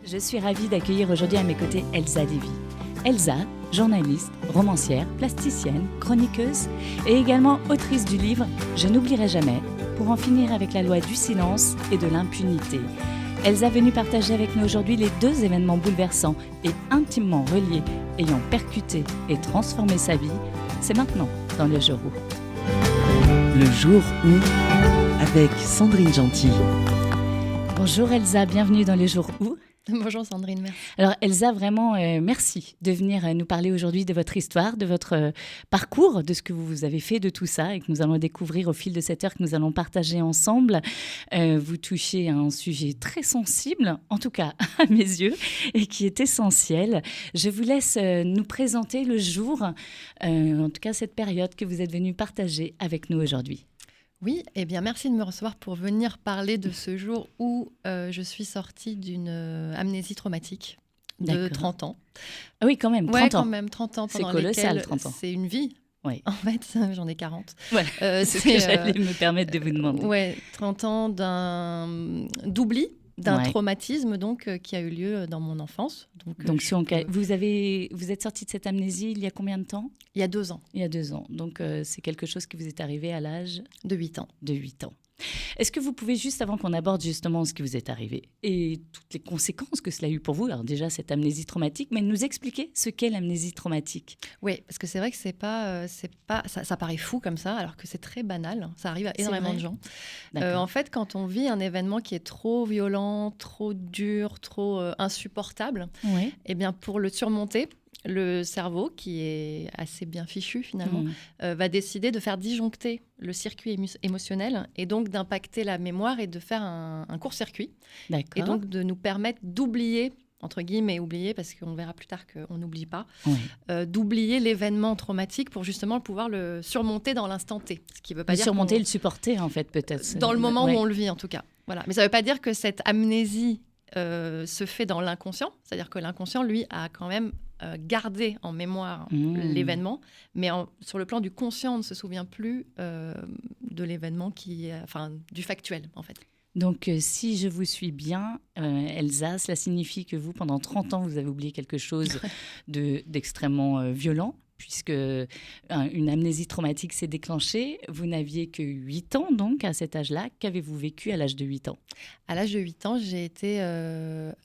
Je suis ravie d'accueillir aujourd'hui à mes côtés Elsa Lévy. Elsa, journaliste, romancière, plasticienne, chroniqueuse et également autrice du livre « Je n'oublierai jamais » pour en finir avec la loi du silence et de l'impunité. Elsa est venue partager avec nous aujourd'hui les deux événements bouleversants et intimement reliés ayant percuté et transformé sa vie. C'est maintenant dans Le Jour où. Le Jour où, avec Sandrine Gentil. Bonjour Elsa, bienvenue dans Le Jour où. Bonjour Sandrine, merci. Alors Elsa, vraiment merci de venir nous parler aujourd'hui de votre histoire, de votre parcours, de ce que vous avez fait de tout ça et que nous allons découvrir au fil de cette heure que nous allons partager ensemble. Vous touchez à un sujet très sensible, en tout cas à mes yeux, et qui est essentiel. Je vous laisse nous présenter le jour, en tout cas cette période que vous êtes venue partager avec nous aujourd'hui. Oui, eh bien merci de me recevoir pour venir parler de ce jour où je suis sortie d'une amnésie traumatique de 30 ans. Ah oui, quand même, 30 ans. Oui, quand même, 30 ans. C'est colossal, 30 ans. C'est une vie. Oui. En fait, j'en ai 40. Voilà, c'est ce que j'allais me permettre de vous demander. Oui, 30 ans d'oubli, d'un Ouais. traumatisme qui a eu lieu dans mon enfance. Donc si vous êtes sortie de cette amnésie il y a combien de temps ? Il y a 2 ans. Il y a 2 ans. Donc c'est quelque chose qui vous est arrivé à l'âge de 8 ans. De 8 ans. Est-ce que vous pouvez, juste avant qu'on aborde justement ce qui vous est arrivé et toutes les conséquences que cela a eu pour vous, alors déjà cette amnésie traumatique, mais nous expliquer ce qu'est l'amnésie traumatique ? Oui, parce que c'est vrai que c'est pas ça paraît fou comme ça, alors que c'est très banal. Ça arrive à énormément de gens. En fait, quand on vit un événement qui est trop violent, trop dur, trop insupportable, ouais. Eh bien pour le surmonter, le cerveau, qui est assez bien fichu finalement, va décider de faire disjoncter le circuit émotionnel et donc d'impacter la mémoire et de faire un court-circuit. D'accord. Et donc de nous permettre d'oublier, entre guillemets oublier, parce qu'on verra plus tard qu'on n'oublie pas, d'oublier l'événement traumatique pour justement pouvoir le surmonter dans l'instant T. Ce qui veut pas dire surmonter, le supporter en fait peut-être. Dans le moment où on le vit en tout cas. Voilà. Mais ça ne veut pas dire que cette amnésie se fait dans l'inconscient. C'est-à-dire que l'inconscient, lui, a quand même gardé en mémoire l'événement, mais sur le plan du conscient, on ne se souvient plus de l'événement du factuel, en fait. Donc, si je vous suis bien, Elsa, cela signifie que vous, pendant 30 ans, vous avez oublié quelque chose d'extrêmement violent, puisque une amnésie traumatique s'est déclenchée. Vous n'aviez que 8 ans, donc, à cet âge-là. Qu'avez-vous vécu à l'âge de 8 ans ? À l'âge de 8 ans, j'ai été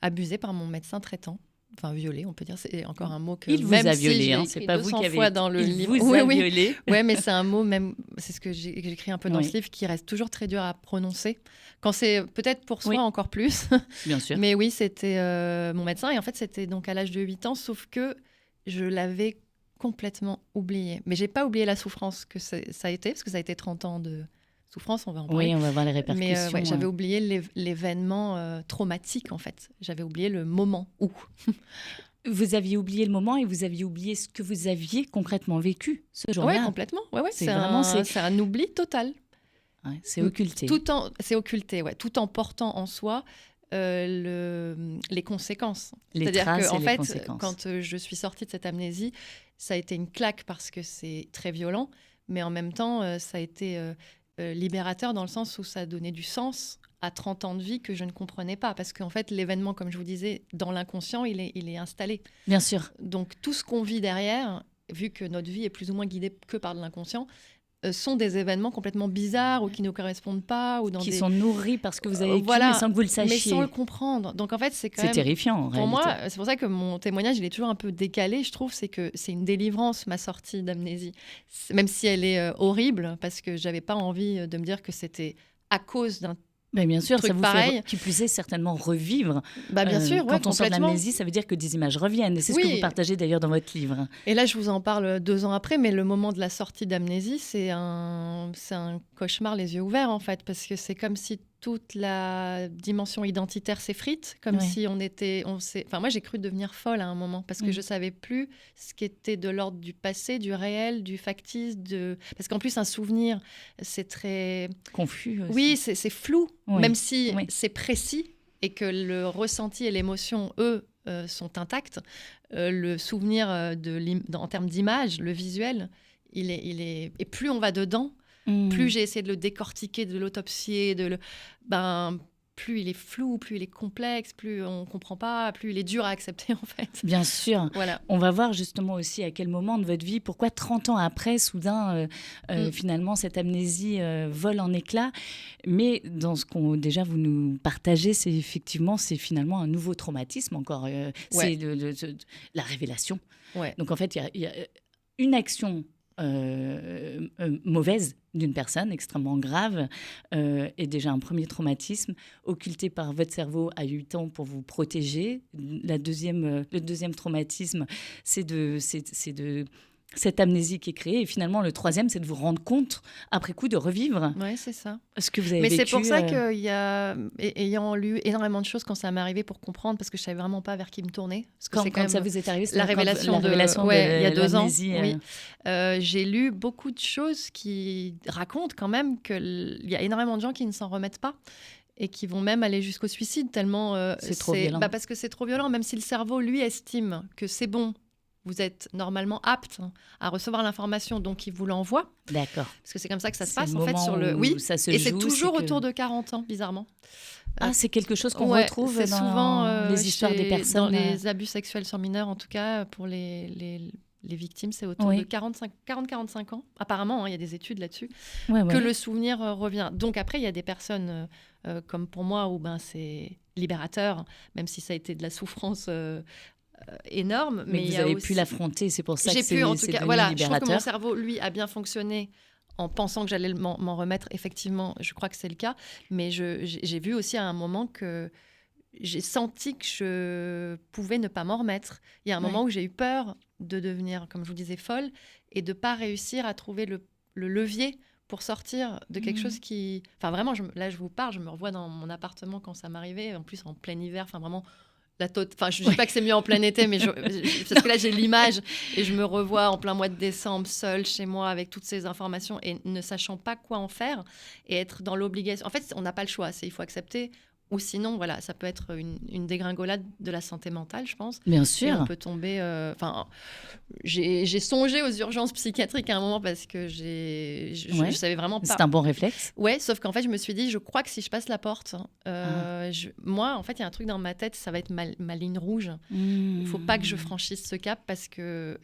abusée par mon médecin traitant. Enfin, violée, on peut dire. C'est encore un mot que... Il vous a violée, c'est pas vous qui avez... fois dans le livre. Il vous a violée. Oui, mais c'est un mot, même, c'est ce que j'écris un peu dans ce livre, qui reste toujours très dur à prononcer. Quand c'est peut-être pour soi encore plus. Bien sûr. Mais oui, c'était mon médecin. Et en fait, c'était donc à l'âge de 8 ans, sauf que je l'avais complètement oublié. Mais j'ai pas oublié la souffrance que ça a été, parce que ça a été 30 ans de souffrance, on va en parler. Oui, on va voir les répercussions. Mais j'avais oublié l'événement traumatique, en fait. J'avais oublié le moment où. Vous aviez oublié le moment et vous aviez oublié ce que vous aviez concrètement vécu ce jour-là. Oui, complètement. Ouais, c'est un oubli total. Ouais, c'est occulté. C'est occulté, ouais, tout en portant en soi les conséquences. C'est-à-dire que, en fait, quand je suis sortie de cette amnésie, ça a été une claque parce que c'est très violent, mais en même temps, ça a été libérateur dans le sens où ça a donné du sens à 30 ans de vie que je ne comprenais pas. Parce qu'en fait, l'événement, comme je vous disais, dans l'inconscient, il est installé. Bien sûr. Donc, tout ce qu'on vit derrière, vu que notre vie est plus ou moins guidée que par de l'inconscient, sont des événements complètement bizarres ou qui ne nous correspondent pas. Ou qui sont nourris par ce que vous avez vécu, voilà, mais sans que vous le sachiez. Mais sans le comprendre. Donc en fait, c'est terrifiant en réalité. Pour moi, c'est pour ça que mon témoignage, il est toujours un peu décalé. Je trouve que c'est une délivrance, ma sortie d'amnésie. Même si elle est horrible, parce que je n'avais pas envie de me dire que c'était à cause d'un mais bien sûr, truc ça vous pareil. fait, qui plus est, certainement revivre. Bien sûr, quand on sort de l'amnésie, ça veut dire que des images reviennent. Et c'est ce que vous partagez d'ailleurs dans votre livre. Et là, je vous en parle 2 ans après, mais le moment de la sortie d'amnésie, c'est un cauchemar les yeux ouverts, en fait, parce que c'est comme si toute la dimension identitaire s'effrite, comme si moi, j'ai cru devenir folle à un moment, parce que je ne savais plus ce qui était de l'ordre du passé, du réel, du factice. Parce qu'en plus, un souvenir, c'est très... confus aussi. Oui, c'est flou, même si c'est précis et que le ressenti et l'émotion, eux, sont intacts. Le souvenir, en termes d'image, le visuel, il est... Et plus on va dedans, plus j'ai essayé de le décortiquer, de l'autopsier, plus il est flou, plus il est complexe, plus on ne comprend pas, plus il est dur à accepter en fait. Bien sûr. Voilà. On va voir justement aussi à quel moment de votre vie, pourquoi 30 ans après, soudain, finalement, cette amnésie vole en éclats. Mais dans ce qu'on déjà vous nous partagez, c'est finalement un nouveau traumatisme encore. C'est la révélation. Ouais. Donc en fait, il y a une action mauvaise d'une personne extrêmement grave est déjà un premier traumatisme occulté par votre cerveau à 8 ans pour vous protéger. Le deuxième traumatisme, c'est de cette amnésie qui est créée. Et finalement, le troisième, c'est de vous rendre compte, après coup, de revivre c'est ça. Ce que vous avez vécu. Mais c'est pour ça qu'il y a, ayant lu énormément de choses quand ça m'est arrivé pour comprendre, parce que je ne savais vraiment pas vers qui me tourner. Parce que quand ça vous est arrivé, la révélation de il y a 2 ans. Oui. J'ai lu beaucoup de choses qui racontent quand même qu'il y a énormément de gens qui ne s'en remettent pas. Et qui vont même aller jusqu'au suicide, tellement... c'est trop violent. Parce que c'est trop violent, même si le cerveau, lui, estime que c'est bon. Vous êtes normalement apte à recevoir l'information, donc il vous l'envoie. D'accord. Parce que c'est comme ça que ça se passe, en fait, sur le... Oui, et c'est toujours autour de 40 ans, bizarrement. C'est quelque chose qu'on retrouve dans souvent, les histoires des personnes. Dans les abus sexuels sur mineurs, en tout cas, pour les victimes, c'est autour de 40-45 ans. Apparemment, il y a des études là-dessus, que le souvenir revient. Donc après, il y a des personnes comme pour moi, où c'est libérateur, même si ça a été de la souffrance... énorme, mais vous avez pu l'affronter, c'est pour ça que c'est en tout cas, voilà, libérateur. Je trouve que mon cerveau, lui, a bien fonctionné en pensant que j'allais m'en remettre. Effectivement, je crois que c'est le cas, mais j'ai vu aussi à un moment que j'ai senti que je pouvais ne pas m'en remettre. Il y a un moment où j'ai eu peur de devenir, comme je vous disais, folle et de ne pas réussir à trouver le levier pour sortir de quelque chose qui... Enfin, vraiment, là, je vous parle, je me revois dans mon appartement quand ça m'arrivait, en plus en plein hiver, enfin vraiment... je ne dis pas que c'est mieux en plein été, mais parce que là, j'ai l'image et je me revois en plein mois de décembre, seule chez moi, avec toutes ces informations et ne sachant pas quoi en faire et être dans l'obligation. En fait, on n'a pas le choix, il faut accepter. Ou sinon, voilà, ça peut être une dégringolade de la santé mentale, je pense. Bien sûr. Et on peut tomber... j'ai songé aux urgences psychiatriques à un moment parce que je savais vraiment pas... C'est un bon réflexe. Ouais, sauf qu'en fait, je me suis dit, je crois que si je passe la porte, moi, en fait, il y a un truc dans ma tête, ça va être ma ligne rouge. Il ne faut pas que je franchisse ce cap parce que...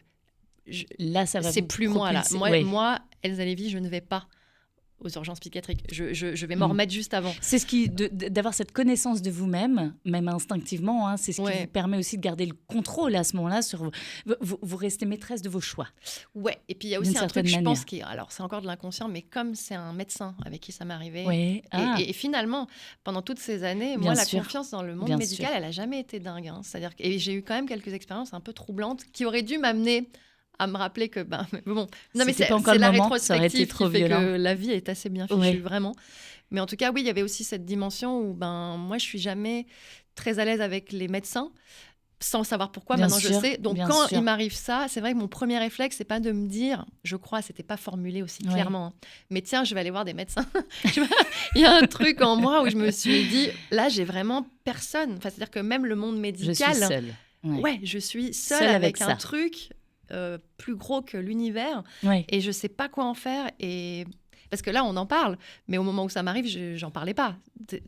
là, ça va c'est plus moi, là. Moi, Elsa Lévy, je ne vais pas aux urgences psychiatriques. Je vais m'en remettre juste avant. C'est d'avoir cette connaissance de vous-même, même instinctivement, c'est ce qui vous permet aussi de garder le contrôle à ce moment-là. Vous restez maîtresse de vos choix. Ouais, et puis il y a aussi un truc, je pense, alors c'est encore de l'inconscient, mais comme c'est un médecin avec qui ça m'est arrivé, et finalement, pendant toutes ces années, moi, la confiance dans le monde médical, elle n'a jamais été dingue. C'est-à-dire que j'ai eu quand même quelques expériences un peu troublantes qui auraient dû m'amener à me rappeler que mais c'est la rétrospective qui fait que la vie est assez bien fichue, vraiment. Mais en tout cas, oui, il y avait aussi cette dimension où moi, je suis jamais très à l'aise avec les médecins, sans savoir pourquoi. Maintenant, je sais. Donc, quand il m'arrive ça, c'est vrai que mon premier réflexe, c'est pas de me dire, je crois, c'était pas formulé aussi clairement, mais tiens, je vais aller voir des médecins. Il y a un truc en moi où je me suis dit, là, j'ai vraiment personne. Enfin, c'est-à-dire que même le monde médical, je suis seule. Je suis seule avec un truc plus gros que l'univers et je sais pas quoi en faire, et parce que là on en parle, mais au moment où ça m'arrive, j'en parlais pas.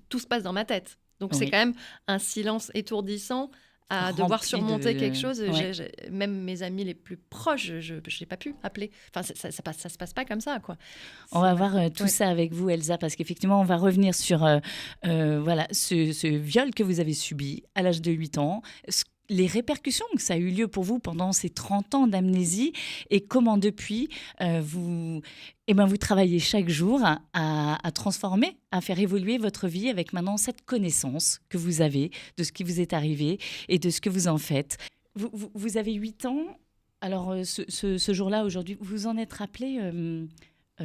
Tout se passe dans ma tête, donc c'est quand même un silence étourdissant à devoir surmonter quelque chose. Même mes amis les plus proches, je n'ai pas pu appeler. Enfin, ça se passe pas comme ça, quoi. On va voir tout ça avec vous, Elsa, parce qu'effectivement, on va revenir sur ce viol que vous avez subi à l'âge de 8 ans, les répercussions que ça a eu lieu pour vous pendant ces 30 ans d'amnésie et comment depuis, vous travaillez chaque jour à transformer, à faire évoluer votre vie avec maintenant cette connaissance que vous avez de ce qui vous est arrivé et de ce que vous en faites. Vous avez 8 ans, alors ce jour-là, aujourd'hui, vous en êtes rappelé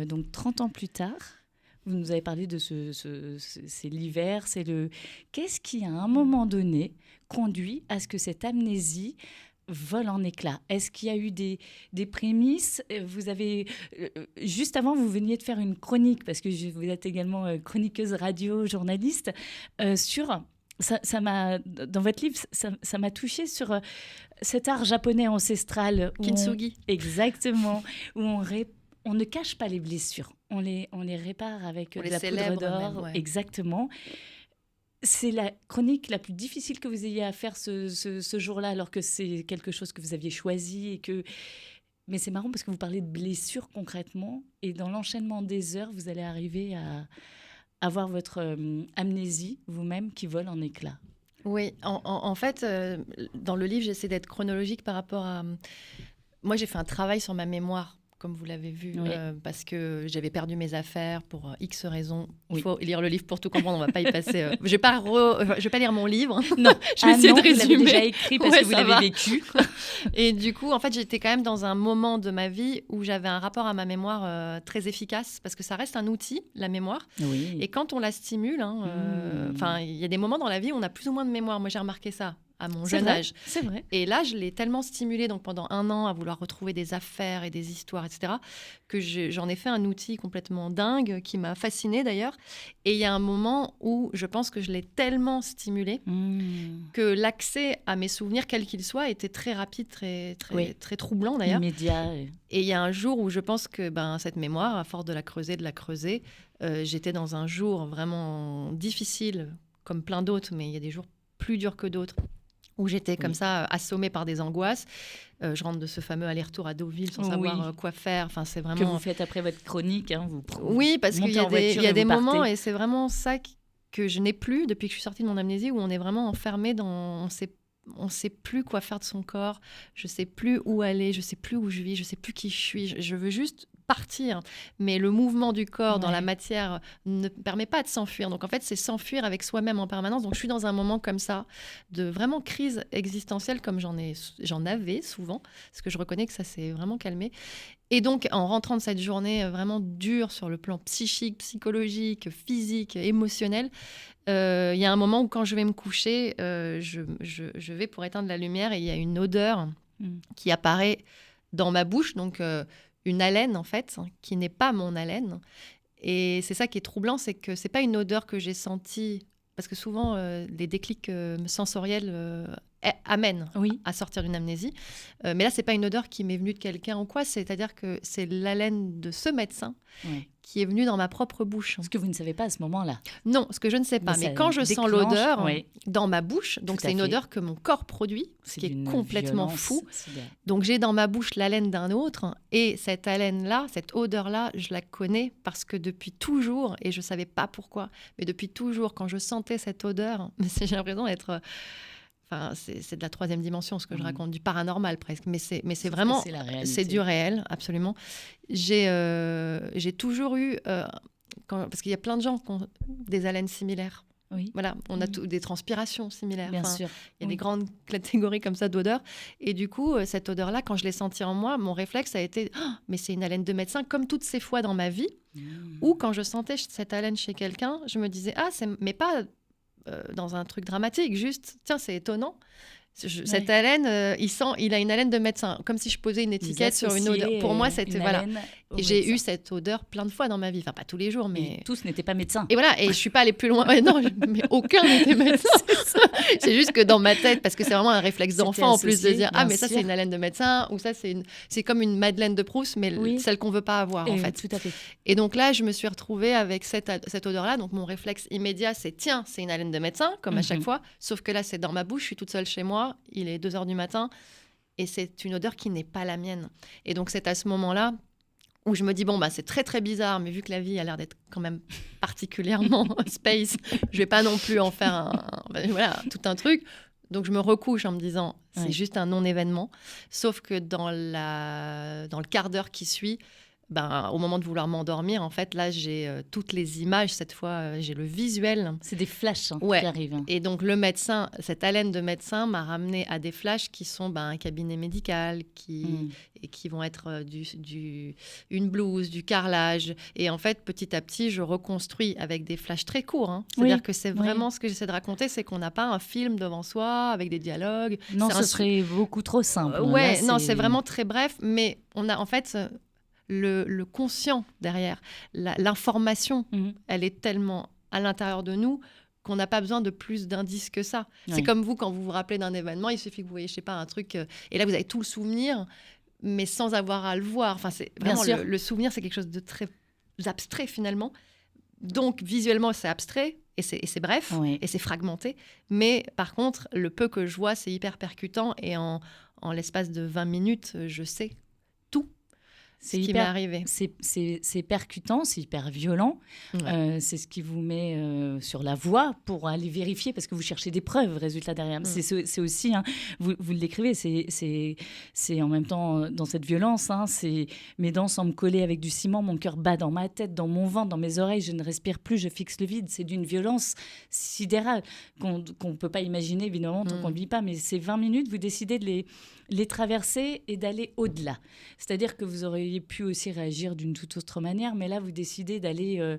donc 30 ans plus tard. Vous nous avez parlé de c'est l'hiver, Qu'est-ce qui, à un moment donné, conduit à ce que cette amnésie vole en éclats? Est-ce qu'il y a eu des prémices? Vous avez, juste avant, vous veniez de faire une chronique, parce que vous êtes également chroniqueuse radio, journaliste, sur... Ça m'a, dans votre livre, ça m'a touchée sur cet art japonais ancestral. Kintsugi. Exactement, où on ne cache pas les blessures, on les répare avec de la poudre d'or. Même, Exactement. C'est la chronique la plus difficile que vous ayez à faire ce jour-là, alors que c'est quelque chose que vous aviez choisi et que... Mais c'est marrant parce que vous parlez de blessures concrètement et dans l'enchaînement des heures, vous allez arriver à avoir votre amnésie vous-même qui vole en éclats. Oui, en fait, dans le livre, j'essaie d'être chronologique par rapport à... Moi, j'ai fait un travail sur ma mémoire, comme vous l'avez vu, parce que j'avais perdu mes affaires pour X raisons. Il faut lire le livre pour tout comprendre, on ne va pas y passer... Je vais pas lire mon livre. Non, je vais essayer de résumer. Vous l'avez déjà écrit parce que vous l'avez vécu. Et du coup, en fait, j'étais quand même dans un moment de ma vie où j'avais un rapport à ma mémoire très efficace, parce que ça reste un outil, la mémoire. Oui. Et quand on la stimule, il y a des moments dans la vie où on a plus ou moins de mémoire. Moi, j'ai remarqué ça à mon jeune âge. C'est vrai. Et là, je l'ai tellement stimulé, donc pendant 1 an, à vouloir retrouver des affaires et des histoires, etc., que j'en ai fait un outil complètement dingue, qui m'a fascinée d'ailleurs. Et il y a un moment où je pense que je l'ai tellement stimulé que l'accès à mes souvenirs, quels qu'ils soient, était très rapide, très troublant d'ailleurs. Immédiat. Et il y a un jour où je pense que cette mémoire, à force de la creuser, j'étais dans un jour vraiment difficile, comme plein d'autres, mais il y a des jours plus durs que d'autres, où j'étais comme ça, assommée par des angoisses. Je rentre de ce fameux aller-retour à Deauville sans savoir quoi faire. Enfin, c'est vraiment... Que vous faites après votre chronique. Oui, parce qu'il y a des moments, et c'est vraiment ça que je n'ai plus depuis que je suis sortie de mon amnésie, où on est vraiment enfermé dans... On sait plus quoi faire de son corps, je sais plus où aller, je sais plus où je vis, je sais plus qui je suis, je veux juste partir. Mais le mouvement du corps dans la matière ne permet pas de s'enfuir. Donc en fait, c'est s'enfuir avec soi-même en permanence. Donc je suis dans un moment comme ça, de vraiment crise existentielle, comme j'en avais souvent, parce que je reconnais que ça s'est vraiment calmé. Et donc, en rentrant de cette journée vraiment dure sur le plan psychique, psychologique, physique, émotionnel, il y a un moment où quand je vais me coucher, je vais pour éteindre la lumière et il y a une odeur qui apparaît dans ma bouche, donc une haleine en fait, qui n'est pas mon haleine. Et c'est ça qui est troublant, c'est que c'est pas une odeur que j'ai sentie, parce que souvent les déclics sensoriels amènent à sortir d'une amnésie. Mais là, c'est pas une odeur qui m'est venue de quelqu'un ou quoi, c'est-à-dire que c'est l'haleine de ce médecin qui est venue dans ma propre bouche. Ce que vous ne savez pas à ce moment-là. Non, ce que je ne sais pas. Mais quand je sens l'odeur dans ma bouche, donc c'est une odeur que mon corps produit, ce qui est complètement fou. Donc j'ai dans ma bouche l'haleine d'un autre, et cette haleine-là, cette odeur-là, je la connais parce que depuis toujours, et je ne savais pas pourquoi, mais depuis toujours, quand je sentais cette odeur, j'ai l'impression d'être... Enfin, c'est de la 3e dimension, ce que je raconte, du paranormal presque. Mais c'est vraiment... C'est du réel, absolument. J'ai toujours eu... parce qu'il y a plein de gens qui ont des haleines similaires. Oui. Voilà, on a des transpirations similaires. Bien sûr. Il y a des grandes catégories comme ça d'odeurs. Et du coup, cette odeur-là, quand je l'ai sentie en moi, mon réflexe a été mais c'est une haleine de médecin, comme toutes ces fois dans ma vie, où quand je sentais cette haleine chez quelqu'un, je me disais mais pas... dans un truc dramatique, juste, tiens, c'est étonnant. Cette haleine, il a une haleine de médecin, comme si je posais une étiquette sur une odeur. Pour moi, c'était voilà. Et j'ai eu cette odeur plein de fois dans ma vie, enfin pas tous les jours, mais tous n'étaient pas médecins. Et voilà, et je suis pas allée plus loin. Non, mais aucun n'était médecin. C'est juste que dans ma tête, parce que c'est vraiment un réflexe d'enfant en plus de dire mais ça c'est une haleine de médecin, ou ça c'est comme une Madeleine de Proust, mais celle qu'on veut pas avoir en fait. Tout à fait. Et donc là, je me suis retrouvée avec cette odeur-là. Donc mon réflexe immédiat, c'est tiens, c'est une haleine de médecin, comme à chaque fois. Sauf que là, c'est dans ma bouche, je suis toute seule chez moi. Il est 2h du matin et c'est une odeur qui n'est pas la mienne. Et donc, c'est à ce moment-là où je me dis, c'est très, très bizarre, mais vu que la vie a l'air d'être quand même particulièrement space, je vais pas non plus en faire tout un truc. Donc, je me recouche en me disant, c'est juste un non-événement. Sauf que dans le quart d'heure qui suit, au moment de vouloir m'endormir, en fait, là, j'ai toutes les images. Cette fois, j'ai le visuel. C'est des flashs qui arrivent. Et donc, le médecin, cette haleine de médecin m'a ramené à des flashs qui sont un cabinet médical, et qui vont être une blouse, du carrelage. Et en fait, petit à petit, je reconstruis avec des flashs très courts. C'est-à-dire que c'est vraiment ce que j'essaie de raconter, c'est qu'on n'a pas un film devant soi avec des dialogues. Non, ce serait beaucoup trop simple. C'est vraiment très bref. Mais on a en fait... Le conscient derrière, l'information, elle est tellement à l'intérieur de nous qu'on n'a pas besoin de plus d'indices que ça. C'est comme vous, quand vous vous rappelez d'un événement, il suffit que vous voyez, je sais pas, un truc, et là vous avez tout le souvenir, mais sans avoir à le voir. Enfin, c'est vraiment le souvenir, c'est quelque chose de très abstrait finalement. Donc visuellement, c'est abstrait, et c'est bref, et c'est fragmenté. Mais par contre, le peu que je vois, c'est hyper percutant. Et en l'espace de 20 minutes, je sais tout ce qui m'est arrivé. C'est percutant, c'est hyper violent. C'est ce qui vous met sur la voie pour aller vérifier, parce que vous cherchez des preuves, résultat derrière. C'est aussi, vous l'écrivez, c'est en même temps dans cette violence. Mes dents semblent coller avec du ciment, mon cœur bat dans ma tête, dans mon ventre, dans mes oreilles, je ne respire plus, je fixe le vide. C'est d'une violence sidérale qu'on ne peut pas imaginer, évidemment, tant qu'on ne vit pas. Mais ces 20 minutes, vous décidez de les traverser et d'aller au-delà. C'est-à-dire que vous auriez pu aussi réagir d'une toute autre manière, mais là, vous décidez de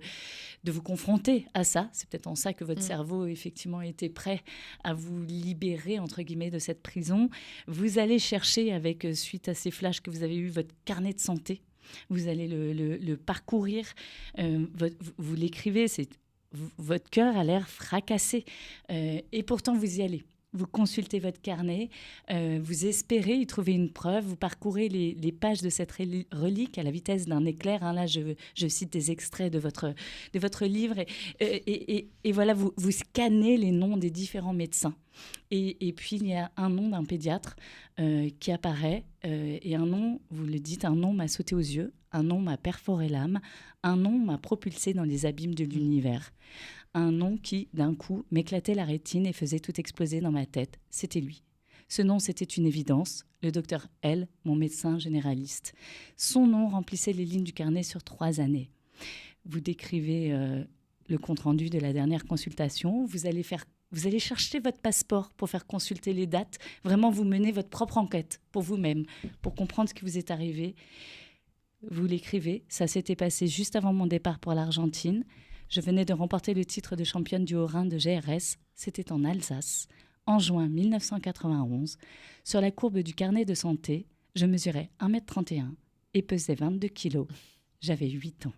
vous confronter à ça. C'est peut-être en ça que votre cerveau, effectivement, était prêt à vous libérer, entre guillemets, de cette prison. Vous allez chercher, suite à ces flashs que vous avez eus, votre carnet de santé. Vous allez le parcourir. Vous l'écrivez, votre cœur a l'air fracassé. Et pourtant, vous y allez. Vous consultez votre carnet, vous espérez y trouver une preuve, vous parcourez les pages de cette relique à la vitesse d'un éclair. Là, je cite des extraits de votre livre. Et voilà, vous scannez les noms des différents médecins. Et puis, il y a un nom d'un pédiatre qui apparaît. Et un nom, vous le dites, un nom m'a sauté aux yeux, un nom m'a perforé l'âme, un nom m'a propulsé dans les abîmes de l'univers. Un nom qui, d'un coup, m'éclatait la rétine et faisait tout exploser dans ma tête. C'était lui. Ce nom, c'était une évidence. Le docteur L, mon médecin généraliste. Son nom remplissait les lignes du carnet sur 3 années. Vous décrivez le compte-rendu de la dernière consultation. Vous allez chercher votre passeport pour faire consulter les dates. Vraiment, vous menez votre propre enquête pour vous-même, pour comprendre ce qui vous est arrivé. Vous l'écrivez. Ça s'était passé juste avant mon départ pour l'Argentine. Je venais de remporter le titre de championne du Haut-Rhin de GRS. C'était en Alsace, en juin 1991. Sur la courbe du carnet de santé, je mesurais 1,31 m et pesais 22 kilos. J'avais 8 ans.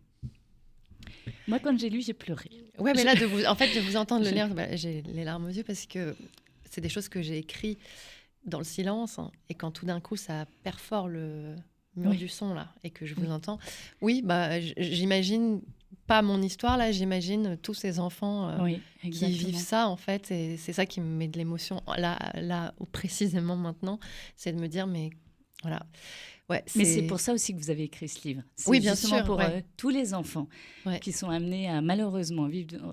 Moi, quand j'ai lu, j'ai pleuré. Ouais, mais là, de vous entendre le lire, j'ai les larmes aux yeux parce que c'est des choses que j'ai écrites dans le silence. Et quand tout d'un coup, ça perfore le mur du son, là, et que je vous entends, j'imagine... Pas mon histoire, là, j'imagine tous ces enfants qui vivent ça, en fait. Et c'est ça qui me met de l'émotion, là précisément maintenant. C'est de me dire, mais voilà. Ouais, mais c'est pour ça aussi que vous avez écrit ce livre. C'est bien justement sûr, pour tous les enfants qui sont amenés à malheureusement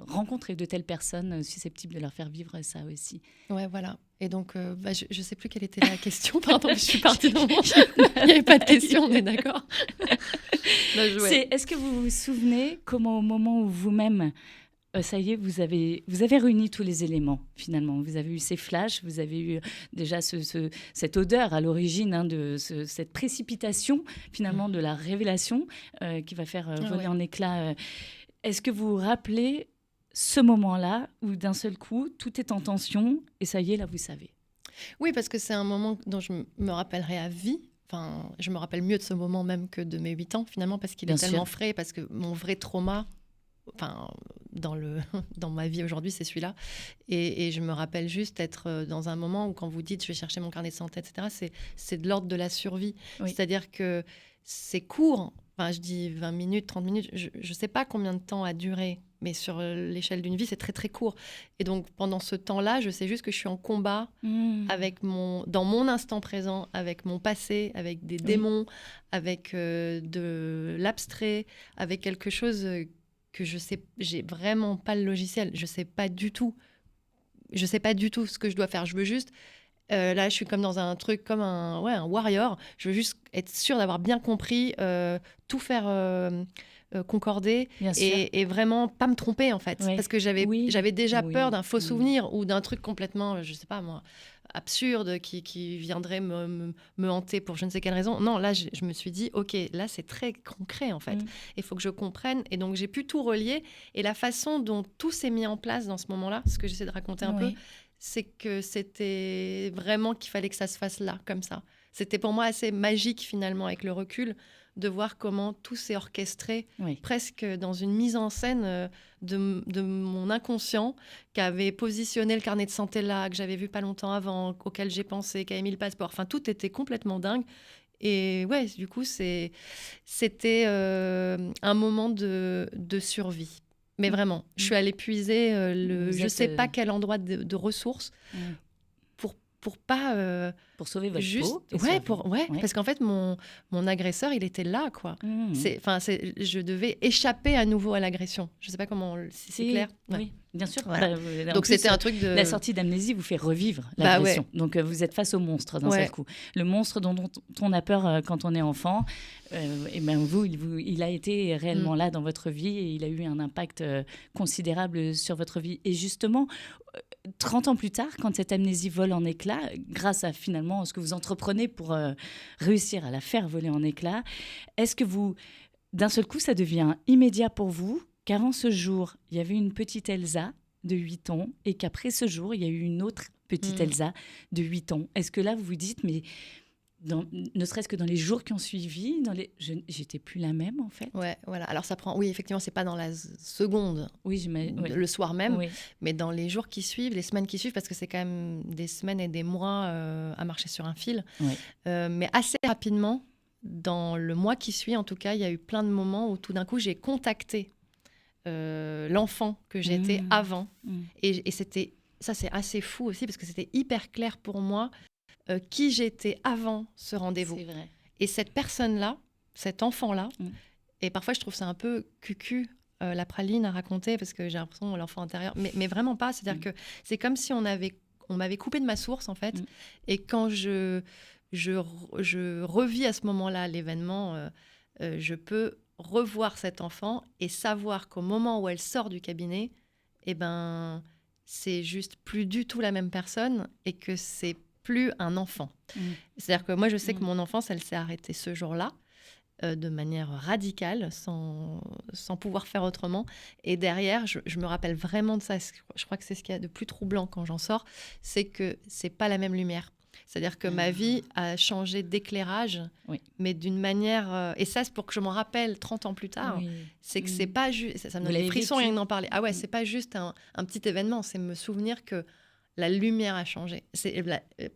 rencontrer de telles personnes susceptibles de leur faire vivre ça aussi. Ouais, voilà. Et donc, je ne sais plus quelle était la question. Pardon, je suis partie dans mon... Il n'y avait pas de question, on est d'accord. Est-ce que vous vous souvenez comment, au moment où vous-même... ça y est, vous avez réuni tous les éléments, finalement. Vous avez eu ces flashs, vous avez eu déjà cette odeur à l'origine, cette précipitation, finalement, de la révélation qui va faire voler en éclats. Est-ce que vous vous rappelez ce moment-là où, d'un seul coup, tout est en tension et ça y est, là, vous savez? Oui, parce que c'est un moment dont je me rappellerai à vie. Enfin, je me rappelle mieux de ce moment même que de mes 8 ans, finalement, parce qu'il est tellement frais, parce que mon vrai trauma... Enfin, dans ma vie aujourd'hui, c'est celui-là. Et je me rappelle juste être dans un moment où, quand vous dites « je vais chercher mon carnet de santé », etc., c'est de l'ordre de la survie. Oui. C'est-à-dire que c'est court. Enfin, je dis 20 minutes, 30 minutes. Je ne sais pas combien de temps a duré, mais sur l'échelle d'une vie, c'est très, très court. Et donc, pendant ce temps-là, je sais juste que je suis en combat dans mon instant présent, avec mon passé, avec des démons, avec de l'abstrait, avec quelque chose... que je sais, j'ai vraiment pas le logiciel, je sais pas du tout ce que je dois faire. Je veux juste, là je suis comme dans un truc, comme un warrior, je veux juste être sûre d'avoir bien compris, tout faire concorder et vraiment pas me tromper en fait, parce que j'avais déjà peur d'un faux souvenir ou d'un truc complètement, je sais pas moi, absurde qui viendrait me hanter pour je ne sais quelle raison. Non, là, je me suis dit, OK, là, c'est très concret, en fait. Il faut que je comprenne. Et donc, j'ai pu tout relier. Et la façon dont tout s'est mis en place dans ce moment-là, ce que j'essaie de raconter un peu, c'est que c'était vraiment qu'il fallait que ça se fasse là, comme ça. C'était pour moi assez magique, finalement, avec le recul, de voir comment tout s'est orchestré presque dans une mise en scène de mon inconscient qui avait positionné le carnet de santé là, que j'avais vu pas longtemps avant, auquel j'ai pensé, qui avait mis le passeport. Enfin, tout était complètement dingue. Et ouais, du coup, c'était un moment de survie. Mais vraiment, je suis allée puiser je sais pas quel endroit de ressources pour pas pour sauver votre peau. Parce qu'en fait mon agresseur, il était là, quoi. Je devais échapper à nouveau à l'agression. Je sais pas comment, si c'est clair. Oui, bien sûr. Voilà. Donc c'était un truc de la sortie d'amnésie vous fait revivre l'agression. Donc vous êtes face au monstre d'un seul coup. Le monstre dont on a peur quand on est enfant. Et ben il a été réellement là dans votre vie et il a eu un impact considérable sur votre vie. Et justement, 30 ans plus tard, quand cette amnésie vole en éclats, grâce à finalement ce que vous entreprenez pour réussir à la faire voler en éclats, est-ce que d'un seul coup, ça devient immédiat pour vous qu'avant ce jour, il y avait une petite Elsa de 8 ans et qu'après ce jour, il y a eu une autre petite Elsa de 8 ans? Est-ce que là, vous vous dites, mais ne serait-ce que dans les jours qui ont suivi, j'étais plus la même en fait. Ouais, voilà. Alors ça prend, oui, effectivement, c'est pas dans la seconde, le soir même, mais dans les jours qui suivent, les semaines qui suivent, parce que c'est quand même des semaines et des mois à marcher sur un fil. Mais assez rapidement, dans le mois qui suit, en tout cas, il y a eu plein de moments où tout d'un coup, j'ai contacté l'enfant que j'étais avant, et ça, c'est assez fou aussi parce que c'était hyper clair pour moi. Qui j'étais avant ce rendez-vous. C'est vrai. Et cette personne-là, cet enfant-là, et parfois je trouve ça un peu cucu, la praline à raconter, parce que j'ai l'impression l'enfant intérieur, mais vraiment pas. C'est-à-dire que c'est comme si on m'avait coupé de ma source, en fait. Et quand je revis à ce moment-là l'événement, je peux revoir cet enfant et savoir qu'au moment où elle sort du cabinet, c'est juste plus du tout la même personne et que c'est plus un enfant. C'est-à-dire que moi, je sais que mon enfance, elle s'est arrêtée ce jour-là, de manière radicale, sans pouvoir faire autrement. Et derrière, je me rappelle vraiment de ça. Je crois que c'est ce qu'il y a de plus troublant quand j'en sors, c'est que c'est pas la même lumière. C'est-à-dire que ma vie a changé d'éclairage, mais d'une manière... et ça, c'est pour que je m'en rappelle 30 ans plus tard. C'est que c'est pas juste... Ça me donne des frissons rien que d'en parler. Ah ouais, c'est pas juste un petit événement, c'est me souvenir que la lumière a changé.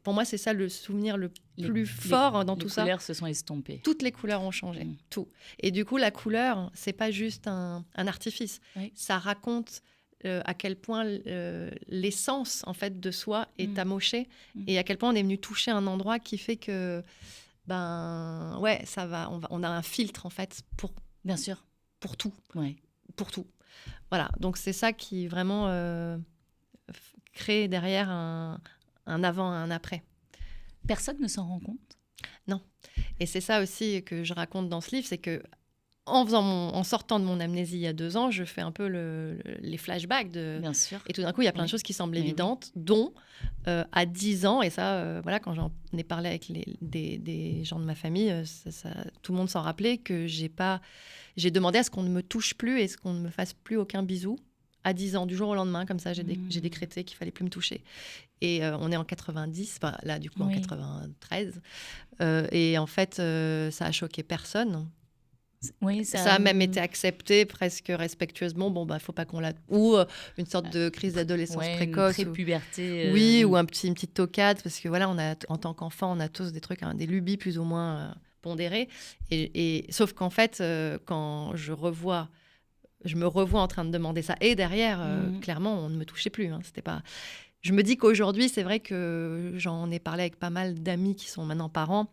Pour moi, c'est ça le souvenir le plus fort dans tout ça. Les couleurs se sont estompées. Toutes les couleurs ont changé, tout. Et du coup, la couleur, c'est pas juste un artifice. Ça raconte à quel point l'essence en fait de soi est amochée et à quel point on est venu toucher un endroit qui fait que ça va. On a un filtre en fait pour bien sûr pour tout, pour tout. Voilà. Donc c'est ça qui vraiment crée derrière un avant et un après. Personne ne s'en rend compte? Non. Et c'est ça aussi que je raconte dans ce livre, c'est que en sortant de mon amnésie il y a 2 ans, je fais un peu les flashbacks. Bien sûr. Et tout d'un coup, il y a plein de choses qui semblent évidentes, dont à 10 ans, et ça, quand j'en ai parlé avec des gens de ma famille, tout le monde s'en rappelait, que j'ai demandé à ce qu'on ne me touche plus et ce qu'on ne me fasse plus aucun bisou. À 10 ans, du jour au lendemain, comme ça, j'ai décrété qu'il fallait plus me toucher. Et on est en 90, là, du coup, en 93. Et en fait, ça a choqué personne. Oui, ça a même été accepté presque respectueusement. Bon, faut pas qu'on ou une sorte de crise d'adolescence précoce, une pré-puberté. Ou une petite tocade, parce que voilà, en tant qu'enfant, on a tous des trucs, des lubies plus ou moins pondérées. Et sauf qu'en fait, quand je me revois en train de demander ça, et derrière, clairement, on ne me touchait plus. C'était pas. Je me dis qu'aujourd'hui, c'est vrai que j'en ai parlé avec pas mal d'amis qui sont maintenant parents,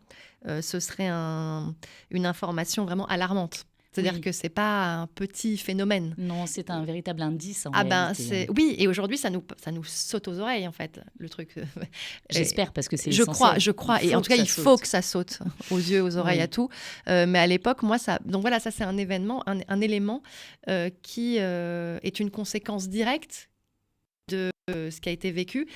ce serait une information vraiment alarmante. C'est-à-dire que c'est pas un petit phénomène. Non, c'est un véritable indice en réalité. Oui, et aujourd'hui, ça nous saute aux oreilles, en fait, le truc. J'espère, parce que c'est essentiel. Je crois. Et en tout cas, il faut que ça saute aux yeux, aux oreilles, à tout. Mais à l'époque, moi, ça... Donc voilà, ça, c'est un événement, un élément qui est une conséquence directe de ce qui a été vécu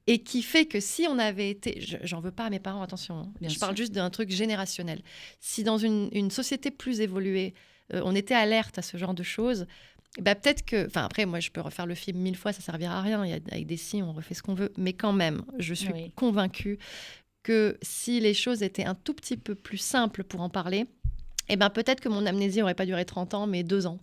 et qui fait que si on avait été... J'en veux pas à mes parents, attention. Je parle juste d'un truc générationnel. Si dans une société plus évoluée, on était alerte à ce genre de choses, peut-être que... Enfin, après, moi, je peux refaire le film 1000 fois, ça servira à rien. Avec des si, on refait ce qu'on veut. Mais quand même, je suis convaincue que si les choses étaient un tout petit peu plus simples pour en parler, peut-être que mon amnésie n'aurait pas duré 30 ans, mais 2 ans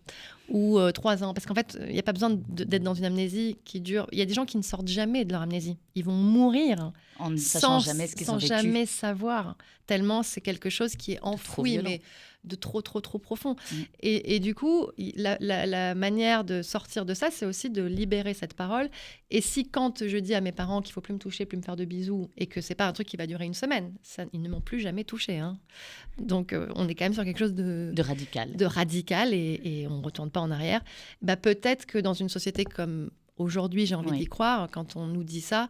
ou 3 ans. Parce qu'en fait, il n'y a pas besoin d'être dans une amnésie qui dure. Il y a des gens qui ne sortent jamais de leur amnésie. ils vont mourir en ne sachant jamais ce qu'ils ont vécu. Sans jamais savoir, tellement c'est quelque chose qui est enfoui, mais de trop profond. Et du coup, la manière de sortir de ça, c'est aussi de libérer cette parole. Et si quand je dis à mes parents qu'il ne faut plus me toucher, plus me faire de bisous, et que ce n'est pas un truc qui va durer une semaine, ils ne m'ont plus jamais touché. Hein. Donc, on est quand même sur quelque chose de radical. De radical, et on ne retourne pas en arrière. Peut-être que dans une société comme aujourd'hui, j'ai envie d'y croire, quand on nous dit ça,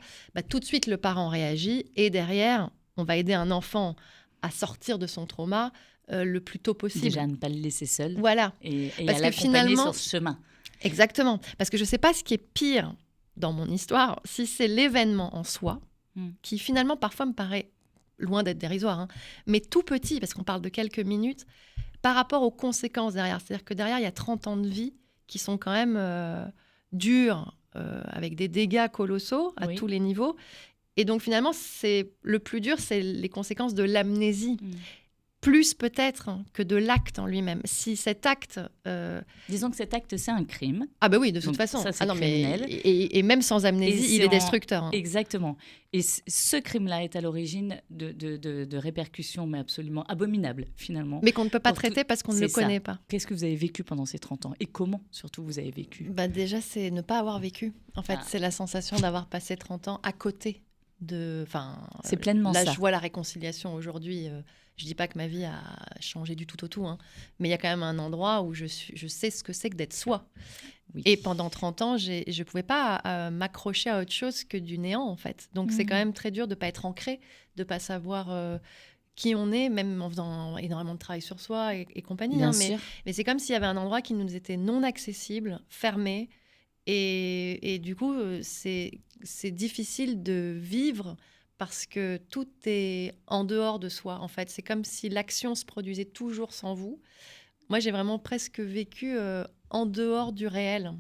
tout de suite, le parent réagit. Et derrière, on va aider un enfant à sortir de son trauma le plus tôt possible. Déjà, ne pas le laisser seul. Voilà. Et à l'accompagner sur ce chemin. Exactement. Parce que je ne sais pas ce qui est pire dans mon histoire, si c'est l'événement en soi, qui finalement parfois me paraît loin d'être dérisoire, hein, mais tout petit, parce qu'on parle de quelques minutes, par rapport aux conséquences derrière. C'est-à-dire que derrière, il y a 30 ans de vie qui sont quand même durs, avec des dégâts colossaux à tous les niveaux. Et donc finalement, le plus dur, c'est les conséquences de l'amnésie. Plus peut-être que de l'acte en lui-même. Si cet acte... Disons que cet acte, c'est un crime. Ah oui, de toute façon. Ça, c'est criminel. Et même sans amnésie, il est destructeur. Hein. Exactement. Et ce crime-là est à l'origine de répercussions, mais absolument abominables, finalement. Mais qu'on ne peut pas traiter parce qu'on ne le connaît pas. Qu'est-ce que vous avez vécu pendant ces 30 ans ? Et comment, surtout, vous avez vécu ? Déjà, c'est ne pas avoir vécu. En fait, c'est la sensation d'avoir passé 30 ans à côté de... c'est pleinement ça. Là, je vois la réconciliation aujourd'hui... Je ne dis pas que ma vie a changé du tout au tout, hein, mais il y a quand même un endroit où je sais ce que c'est que d'être soi. Oui. Et pendant 30 ans, je ne pouvais pas m'accrocher à autre chose que du néant, en fait. Donc, c'est quand même très dur de ne pas être ancré, de ne pas savoir qui on est, même en faisant énormément de travail sur soi et compagnie. Bien hein, sûr. Mais c'est comme s'il y avait un endroit qui nous était non accessible, fermé. Et du coup, c'est difficile de vivre parce que tout est en dehors de soi, en fait. C'est comme si l'action se produisait toujours sans vous. Moi, j'ai vraiment presque vécu en dehors du réel.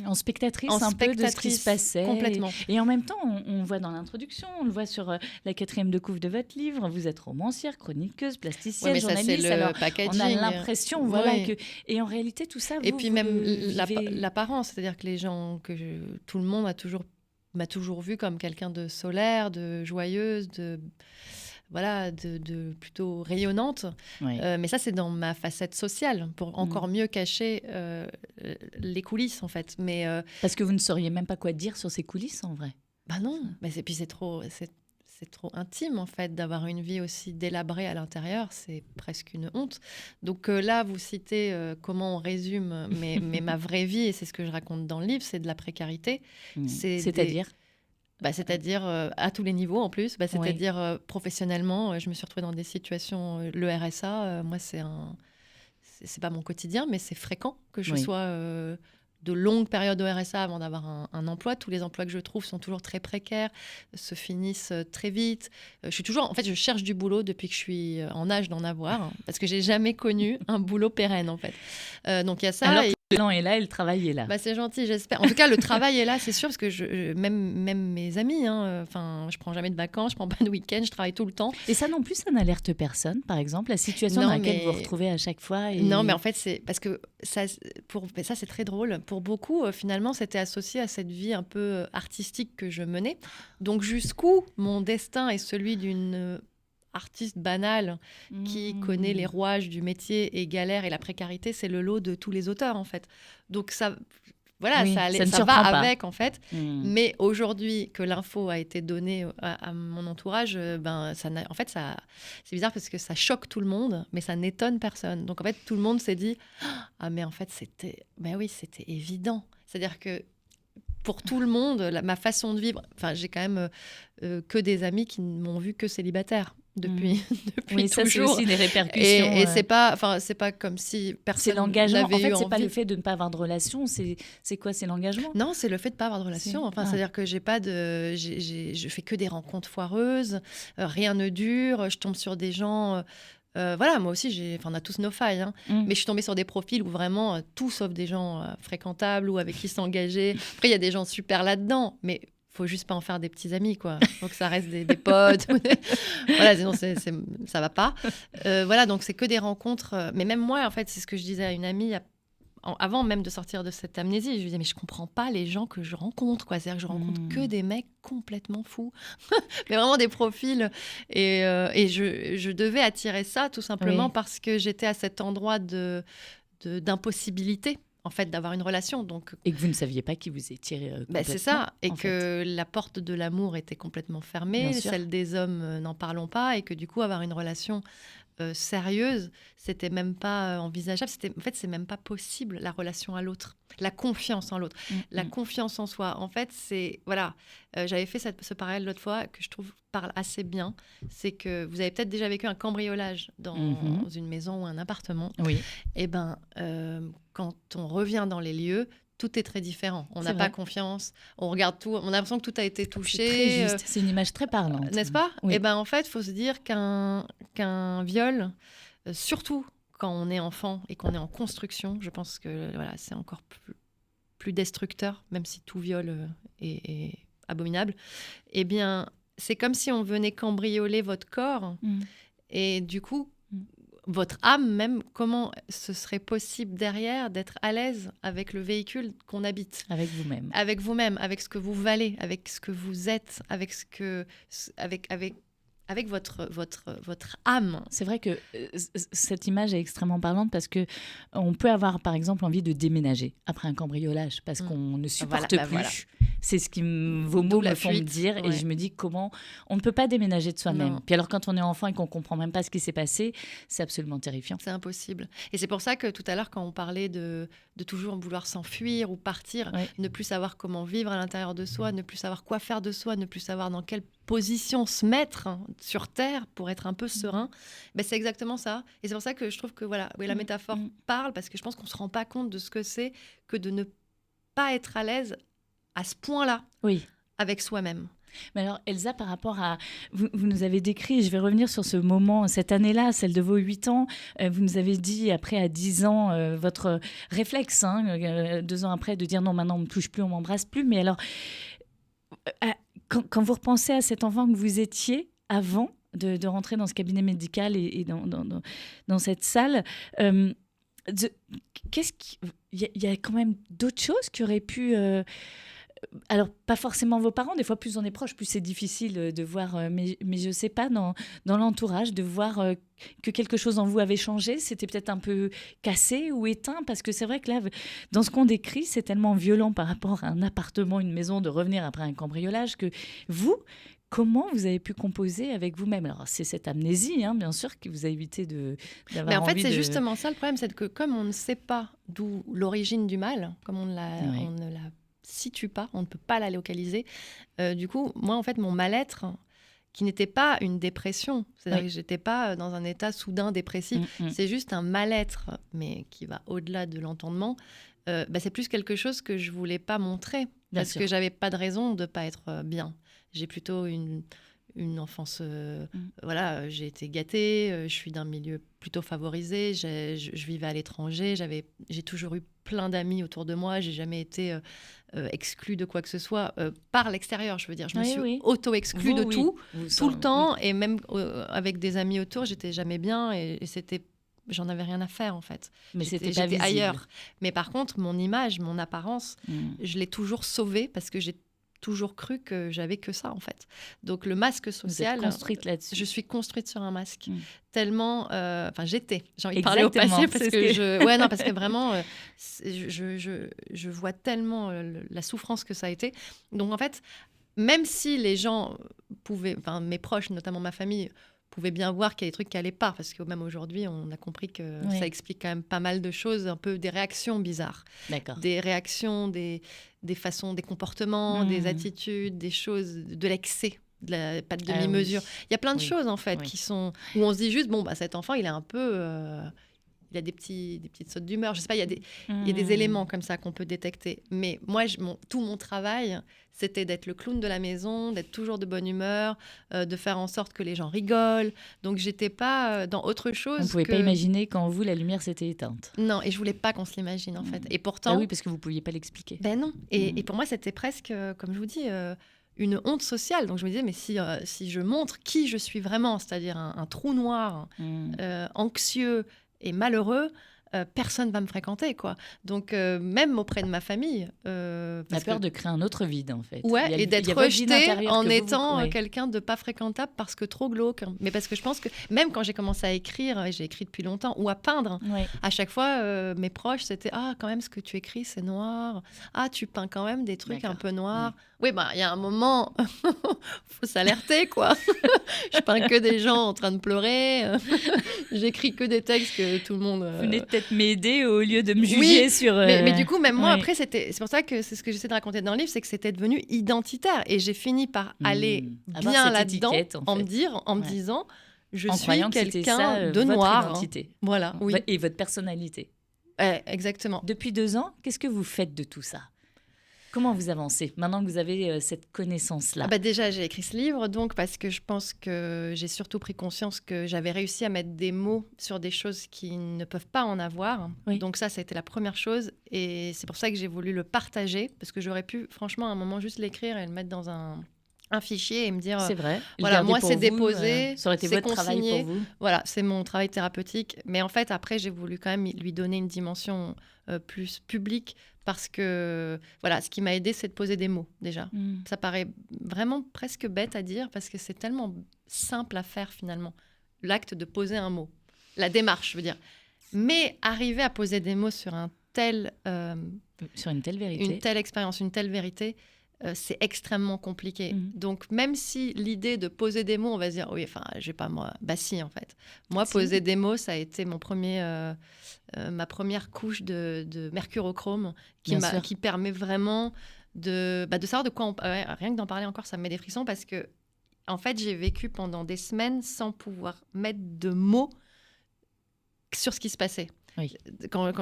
En spectatrice peu de ce qui se passait. Complètement. Et en même temps, on voit dans l'introduction, on le voit sur la 4e de couve de votre livre, vous êtes romancière, chroniqueuse, plasticienne, journaliste. Ça, alors, packaging. On a l'impression, que... Et en réalité, tout ça, Et puis même l'apparence, c'est-à-dire que les gens, tout le monde m'a toujours vue comme quelqu'un de solaire, de joyeuse, de plutôt rayonnante. Oui. Mais ça, c'est dans ma facette sociale, pour encore mieux cacher les coulisses, en fait. Mais, parce que vous ne sauriez même pas quoi dire sur ces coulisses, en vrai. Non, mais puis c'est trop intime, en fait, d'avoir une vie aussi délabrée à l'intérieur. C'est presque une honte. Donc là, vous citez comment on résume mais ma vraie vie, et c'est ce que je raconte dans le livre, c'est de la précarité. C'est-à-dire c'est-à-dire à tous les niveaux en plus. C'est-à-dire professionnellement, je me suis retrouvée dans des situations... le RSA, moi, c'est pas mon quotidien, mais c'est fréquent que je sois... de longues périodes au RSA avant d'avoir un emploi. Tous les emplois que je trouve sont toujours très précaires, se finissent très vite. Je cherche du boulot depuis que je suis en âge d'en avoir, hein, parce que j'ai jamais connu un boulot pérenne, en fait. Donc il y a ça. Alors le plan est là et le travail est là. C'est gentil, j'espère. En tout cas, le travail est là, c'est sûr, parce que même mes amis, je prends jamais de vacances, je prends pas de week-end, je travaille tout le temps. Et ça non plus, ça n'alerte personne, par exemple, la situation dans laquelle vous vous retrouvez à chaque fois. Non, mais en fait, c'est parce que ça c'est très drôle. Pour beaucoup, finalement, c'était associé à cette vie un peu artistique que je menais. Donc, jusqu'où mon destin est celui d'une artiste banale qui connaît les rouages du métier et galère et la précarité, c'est le lot de tous les auteurs, en fait. Donc, ça va avec, en fait. Mais aujourd'hui, que l'info a été donnée à mon entourage, c'est bizarre parce que ça choque tout le monde, mais ça n'étonne personne. Donc, en fait, tout le monde s'est dit « Ah, mais en fait, c'était évident. » C'est-à-dire que pour tout le monde, ma façon de vivre... j'ai quand même que des amis qui ne m'ont vu que célibataire depuis oui, ça, toujours. C'est aussi des répercussions. Et c'est pas comme si personne l'engagement. n'avait eu envie. En fait, c'est pas le fait de ne pas avoir de relation. C'est quoi ? C'est l'engagement ? Non, c'est le fait de ne pas avoir de relation. C'est-à-dire que je fais que des rencontres foireuses. Rien ne dure. Je tombe sur des gens... moi aussi, on a tous nos failles. Hein. Mais je suis tombée sur des profils où vraiment tout sauf des gens fréquentables ou avec qui s'engager. Après, il y a des gens super là-dedans. Mais... faut juste pas en faire des petits amis, quoi. Faut que ça reste des potes. Voilà, sinon ça va pas. Donc c'est que des rencontres. Mais même moi, en fait, c'est ce que je disais à une amie avant même de sortir de cette amnésie, je me disais, mais je comprends pas les gens que je rencontre, quoi. C'est-à-dire que je rencontre que des mecs complètement fous, mais vraiment des profils. Et je devais attirer ça tout simplement parce que j'étais à cet endroit d'impossibilité, en fait, d'avoir une relation. Donc, et que vous ne saviez pas qui vous étiez complètement. C'est ça. Et que la porte de l'amour était complètement fermée, celle des hommes, n'en parlons pas, et que du coup, avoir une relation sérieuse, c'était même pas envisageable. En fait, c'est même pas possible, la relation à l'autre, la confiance en l'autre, la confiance en soi. En fait, c'est voilà. J'avais fait ce parallèle l'autre fois que je trouve parle assez bien. C'est que vous avez peut-être déjà vécu un cambriolage dans une maison ou un appartement. Oui. Et quand on revient dans les lieux, tout est très différent. On n'a pas confiance, on regarde tout, on a l'impression que tout a été touché. C'est très juste, c'est une image très parlante. N'est-ce pas ? Oui. Et en fait, il faut se dire qu'un viol, surtout quand on est enfant et qu'on est en construction, je pense que c'est encore plus destructeur, même si tout viol est abominable. Eh bien, c'est comme si on venait cambrioler votre corps et du coup, votre âme même, comment ce serait possible derrière d'être à l'aise avec le véhicule qu'on habite. Avec vous-même. Avec vous-même, avec ce que vous valez, avec ce que vous êtes, avec votre âme. C'est vrai que cette image est extrêmement parlante parce qu'on peut avoir, par exemple, envie de déménager après un cambriolage parce qu'on ne supporte plus. Voilà. C'est ce qui vos mots me font me dire. Et je me dis comment on ne peut pas déménager de soi-même. Non. Puis alors, quand on est enfant et qu'on ne comprend même pas ce qui s'est passé, c'est absolument terrifiant. C'est impossible. Et c'est pour ça que tout à l'heure, quand on parlait de toujours vouloir s'enfuir ou partir, ne plus savoir comment vivre à l'intérieur de soi, ne plus savoir quoi faire de soi, ne plus savoir dans quelle position se mettre sur Terre pour être un peu serein, c'est exactement ça. Et c'est pour ça que je trouve que la métaphore parle, parce que je pense qu'on ne se rend pas compte de ce que c'est que de ne pas être à l'aise à ce point-là avec soi-même. Mais alors, Elsa, par rapport à... Vous nous avez décrit, je vais revenir sur ce moment, cette année-là, celle de vos 8 ans. Vous nous avez dit, après, à 10 ans, votre réflexe, 2 ans après, de dire non, maintenant, on ne me touche plus, on ne m'embrasse plus. Mais alors, quand vous repensez à cet enfant que vous étiez avant de rentrer dans ce cabinet médical et dans cette salle, qu'est-ce qu'il y a quand même d'autres choses qui auraient pu... alors, pas forcément vos parents, des fois, plus on est proche, plus c'est difficile de voir, mais je ne sais pas, dans l'entourage, de voir que quelque chose en vous avait changé, c'était peut-être un peu cassé ou éteint, parce que c'est vrai que là, dans ce qu'on décrit, c'est tellement violent par rapport à un appartement, une maison, de revenir après un cambriolage, que vous, comment vous avez pu composer avec vous-même ? Alors, c'est cette amnésie, bien sûr, qui vous a évité d'avoir Mais en fait, c'est de... justement ça le problème, c'est que comme on ne sait pas d'où l'origine du mal, comme on ne la situe pas, on ne peut pas la localiser. Du coup, moi, en fait, mon mal-être, qui n'était pas une dépression, c'est-à-dire que je n'étais pas dans un état soudain dépressif, c'est juste un mal-être, mais qui va au-delà de l'entendement. C'est plus quelque chose que je ne voulais pas montrer, parce que je n'avais pas de raison de ne pas être bien. J'ai plutôt une enfance... j'ai été gâtée, je suis d'un milieu plutôt favorisé, je vivais à l'étranger, j'ai toujours eu plein d'amis autour de moi, j'ai jamais été exclue de quoi que ce soit par l'extérieur, je veux dire. Je me suis auto-exclue de tout le temps, et même avec des amis autour, j'étais jamais bien, et c'était... J'en avais rien à faire, en fait. Mais j'étais ailleurs. Mais par contre, mon image, mon apparence, je l'ai toujours sauvée parce que j'ai toujours cru que j'avais que ça, en fait. Donc, le masque social... Vous êtes construite là-dessus. Je suis construite sur un masque. Tellement... j'étais. J'ai envie de parler au passé parce que parce que vraiment, je vois tellement la souffrance que ça a été. Donc, en fait, même si les gens pouvaient... Enfin, mes proches, notamment ma famille... pouvait bien voir qu'il y a des trucs qui n'allaient pas, parce que même aujourd'hui, on a compris que ça explique quand même pas mal de choses, un peu des réactions bizarres. D'accord. Des réactions, des façons, des comportements, des attitudes, des choses, de l'excès, pas de demi-mesure. Il y a plein de choses, en fait, qui sont... où on se dit juste, cet enfant, il est un peu... il y a des petites sautes d'humeur. Je sais pas, il y a des éléments comme ça qu'on peut détecter. Mais moi, tout mon travail, c'était d'être le clown de la maison, d'être toujours de bonne humeur, de faire en sorte que les gens rigolent. Donc, j'étais pas dans autre chose. On ne pouvait pas imaginer quand vous, la lumière s'était éteinte. Non, et je voulais pas qu'on se l'imagine, en fait. Et pourtant... oui, parce que vous ne pouviez pas l'expliquer. Ben non. Et pour moi, c'était presque, comme je vous dis... une honte sociale. Donc je me disais, mais si je montre qui je suis vraiment, c'est-à-dire un trou noir, anxieux et malheureux, personne va me fréquenter, quoi. Donc, même auprès de ma famille... la peur de créer un autre vide, en fait. Ouais, et d'être rejetée en étant quelqu'un de pas fréquentable parce que trop glauque. Mais parce que je pense que, même quand j'ai commencé à écrire, et j'ai écrit depuis longtemps, ou à peindre, à chaque fois, mes proches, c'était « Ah, quand même, ce que tu écris, c'est noir. Ah, tu peins quand même des trucs un peu noirs. » Oui, il y a un moment, faut s'alerter, quoi. Je peins que des gens en train de pleurer. J'écris que des textes que tout le monde... Vous venez peut-être m'aider au lieu de me juger sur... Mais du coup, même moi, après, c'est pour ça que c'est ce que j'essaie de raconter dans le livre, c'est que c'était devenu identitaire. Et j'ai fini par aller bien là-dedans, en me disant, je suis quelqu'un de noir. Votre identité. Voilà, oui. Et votre personnalité. Exactement. Depuis 2 ans, qu'est-ce que vous faites de tout ça ? Comment vous avancez maintenant que vous avez cette connaissance-là ? Déjà, j'ai écrit ce livre donc parce que je pense que j'ai surtout pris conscience que j'avais réussi à mettre des mots sur des choses qui ne peuvent pas en avoir. Oui. Donc ça a été la première chose. Et c'est pour ça que j'ai voulu le partager, parce que j'aurais pu, franchement, à un moment, juste l'écrire et le mettre dans un fichier et me dire... C'est vrai. Voilà, moi, c'est déposé, ça aurait été votre travail pour vous. Voilà, c'est mon travail thérapeutique. Mais en fait, après, j'ai voulu quand même lui donner une dimension plus publique, parce que, voilà, ce qui m'a aidée, c'est de poser des mots, déjà. Ça paraît vraiment presque bête à dire, parce que c'est tellement simple à faire, finalement. L'acte de poser un mot. La démarche, je veux dire. Mais arriver à poser des mots sur sur une telle vérité. Une telle expérience, une telle vérité, c'est extrêmement compliqué. Donc, même si l'idée de poser des mots, on va se dire, oui, enfin, j'ai pas moi... Si, en fait. Moi, poser des mots, ça a été ma première couche de mercurochrome qui permet vraiment de savoir de quoi rien que d'en parler encore, ça me met des frissons, parce que, en fait, j'ai vécu pendant des semaines sans pouvoir mettre de mots sur ce qui se passait. Oui. Quand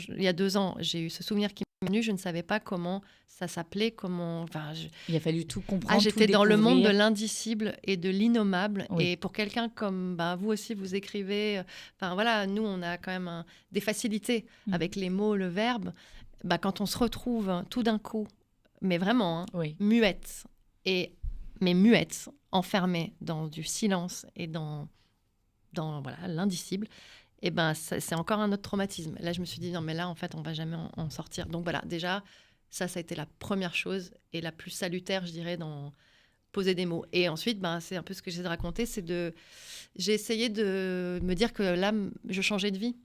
il y a 2 ans, j'ai eu ce souvenir qui m'est venu, je ne savais pas comment ça s'appelait, il a fallu tout comprendre, j'étais dans le monde de l'indicible et de l'innommable. Oui. Et pour quelqu'un comme vous aussi, vous écrivez... voilà, nous, on a quand même des facilités avec les mots, le verbe. Quand on se retrouve tout d'un coup, mais vraiment, muette, enfermée dans du silence et dans l'indicible, et c'est encore un autre traumatisme. Là, je me suis dit, non, mais là, en fait, on ne va jamais en sortir. Donc voilà, déjà, ça a été la première chose et la plus salutaire, je dirais, dans poser des mots. Et ensuite, c'est un peu ce que j'essaie de raconter, j'ai essayé de me dire que là, je changeais de vie.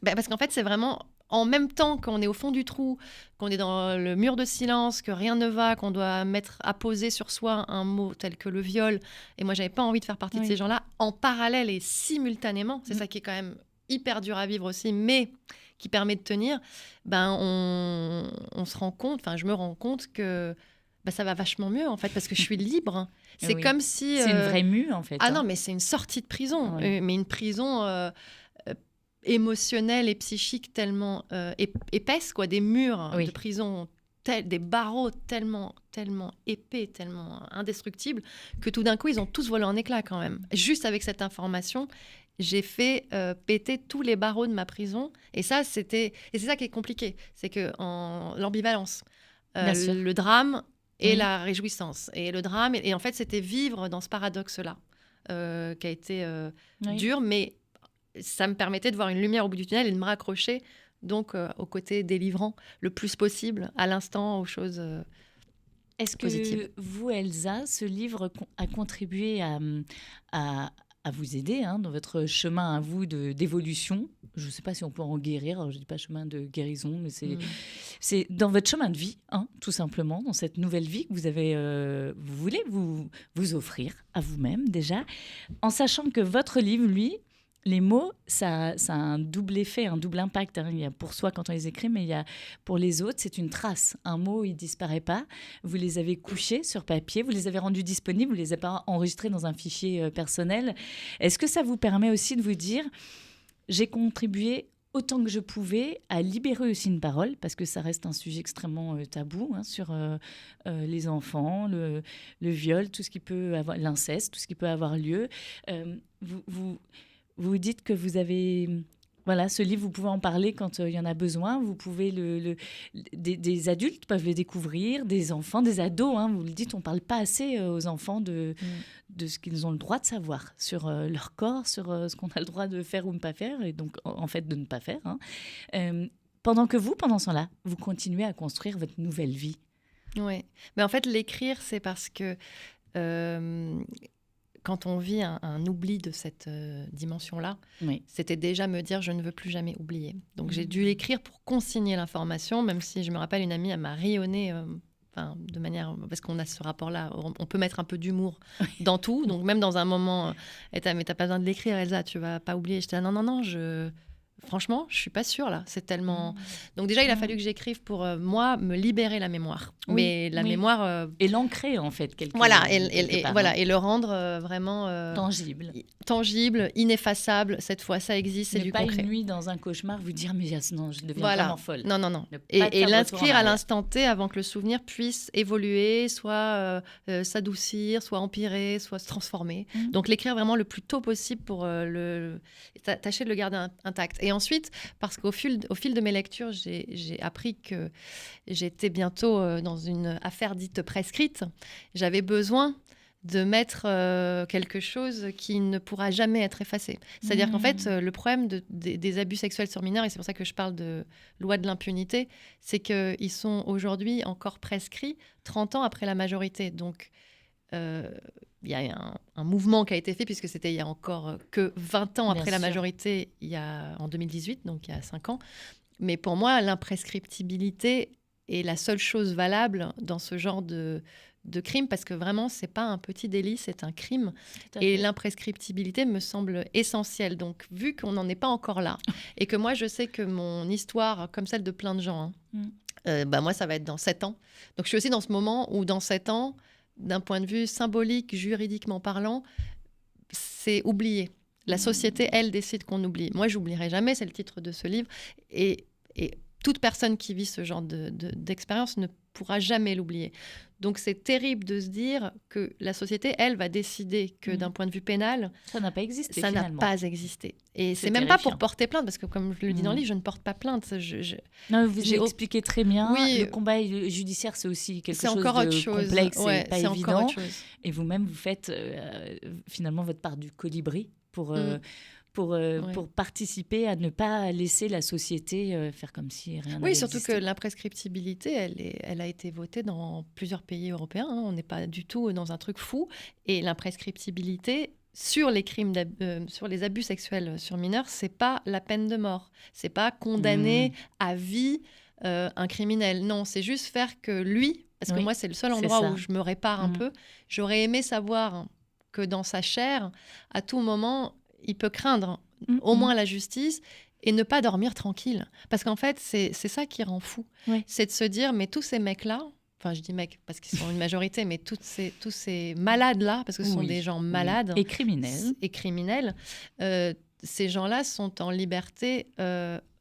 Parce qu'en fait, c'est vraiment... En même temps qu'on est au fond du trou, qu'on est dans le mur de silence, que rien ne va, qu'on doit apposer sur soi un mot tel que le viol. Et moi, j'avais pas envie de faire partie de ces gens-là. En parallèle et simultanément, c'est ça qui est quand même hyper dur à vivre aussi, mais qui permet de tenir. On se rend compte, je me rends compte que ça va vachement mieux, en fait, parce que je suis libre. C'est comme si... C'est une vraie mue, en fait. Non, mais c'est une sortie de prison. Mais une prison... émotionnelle et psychique tellement épaisse, quoi, des murs de prison, des barreaux tellement épais, tellement indestructibles, que tout d'un coup, ils ont tous volé en éclats quand même. Juste avec cette information, j'ai fait péter tous les barreaux de ma prison. Et c'est ça qui est compliqué, c'est que l'ambivalence, le drame et la réjouissance. Et le drame, et en fait, c'était vivre dans ce paradoxe-là, qui a été dur, mais ça me permettait de voir une lumière au bout du tunnel et de me raccrocher donc au côté délivrant le plus possible, à l'instant, aux choses positives. Est-ce que vous, Elsa, ce livre a contribué à vous aider dans votre chemin à vous d'évolution ? Je ne sais pas si on peut en guérir, je ne dis pas chemin de guérison, mais c'est dans votre chemin de vie, tout simplement, dans cette nouvelle vie que vous voulez vous offrir à vous-même déjà, en sachant que votre livre, lui, les mots, ça a un double effet, un double impact. Il y a pour soi quand on les écrit, mais il y a pour les autres, c'est une trace. Un mot, il ne disparaît pas. Vous les avez couchés sur papier, vous les avez rendus disponibles, vous ne les avez pas enregistrés dans un fichier personnel. Est-ce que ça vous permet aussi de vous dire, j'ai contribué autant que je pouvais à libérer aussi une parole, parce que ça reste un sujet extrêmement tabou sur les enfants, le viol, tout ce qui peut avoir, l'inceste, tout ce qui peut avoir lieu. Vous dites que vous Voilà, ce livre, vous pouvez en parler quand il y en a besoin. Vous pouvez des adultes peuvent le découvrir, des enfants, des ados. Vous le dites, on ne parle pas assez aux enfants de ce qu'ils ont le droit de savoir sur leur corps, sur ce qu'on a le droit de faire ou ne pas faire, et donc en fait de ne pas faire. Pendant ce temps-là, vous continuez à construire votre nouvelle vie. Oui, mais en fait, l'écrire, c'est parce que quand on vit un oubli de cette dimension-là, c'était déjà me dire je ne veux plus jamais oublier. Donc j'ai dû l'écrire pour consigner l'information, même si je me rappelle une amie, elle m'a rayonné de manière... Parce qu'on a ce rapport-là, on peut mettre un peu d'humour dans tout. Donc même dans un moment, mais t'as pas besoin de l'écrire, Elsa, tu vas pas oublier. J'étais non, franchement, je suis pas sûre là. C'est tellement. Donc déjà, il a fallu que j'écrive pour moi me libérer la mémoire. Mais la mémoire et l'ancrer en fait quelque part. Voilà, et le rendre vraiment tangible, ineffaçable. Cette fois, ça existe, c'est du concret. Ne pas une nuit dans un cauchemar vous dire mais non, je deviens vraiment folle. Non. Et l'inscrire à l'instant T avant que le souvenir puisse évoluer, soit s'adoucir, soit empirer, soit se transformer. Donc l'écrire vraiment le plus tôt possible pour tâcher de le garder intact. Et ensuite, parce qu'au fil de mes lectures, j'ai appris que j'étais bientôt dans une affaire dite prescrite. J'avais besoin de mettre quelque chose qui ne pourra jamais être effacé. C'est-à-dire qu'en fait, le problème des abus sexuels sur mineurs, et c'est pour ça que je parle de loi de l'impunité, c'est qu'ils sont aujourd'hui encore prescrits 30 ans après la majorité. Donc, il y a un mouvement qui a été fait, puisque c'était il y a encore que 20 ans après la majorité, en 2018, donc il y a 5 ans. Mais pour moi, l'imprescriptibilité est la seule chose valable dans ce genre de crime, parce que vraiment, c'est pas un petit délit, c'est un crime. Et l'imprescriptibilité me semble essentielle. Donc, vu qu'on n'en est pas encore là, et que moi, je sais que mon histoire, comme celle de plein de gens, moi, ça va être dans 7 ans. Donc, je suis aussi dans ce moment où, dans 7 ans, d'un point de vue symbolique, juridiquement parlant, c'est oublié. La société, elle, décide qu'on oublie. Moi, j'oublierai jamais, c'est le titre de ce livre. Et toute personne qui vit ce genre d'expérience ne pourra jamais l'oublier. Donc, c'est terrible de se dire que la société, elle, va décider que d'un point de vue pénal... Ça n'a pas existé, Ça finalement. n'a pas existé. Et c'est même pas pour porter plainte, parce que comme je le dis dans le livre, je ne porte pas plainte. Non, vous expliquez très bien. Oui, le combat judiciaire, c'est aussi quelque chose de complexe et pas évident. Et vous-même, vous faites finalement votre part du colibri pour participer à ne pas laisser la société faire comme si rien n'avait existé. Oui, surtout que l'imprescriptibilité, elle a été votée dans plusieurs pays européens. On n'est pas du tout dans un truc fou. Et l'imprescriptibilité sur les crimes, sur les abus sexuels sur mineurs, c'est pas la peine de mort. C'est pas condamner à vie un criminel. Non, c'est juste faire que lui, parce que moi, c'est le seul endroit où je me répare un peu. J'aurais aimé savoir que dans sa chair, à tout moment, il peut craindre au moins la justice et ne pas dormir tranquille. Parce qu'en fait, c'est ça qui rend fou. C'est de se dire, mais tous ces mecs-là, enfin je dis mecs parce qu'ils sont une majorité, mais tous ces malades-là, parce que ce sont des gens malades. Et criminels. Ces gens-là sont en liberté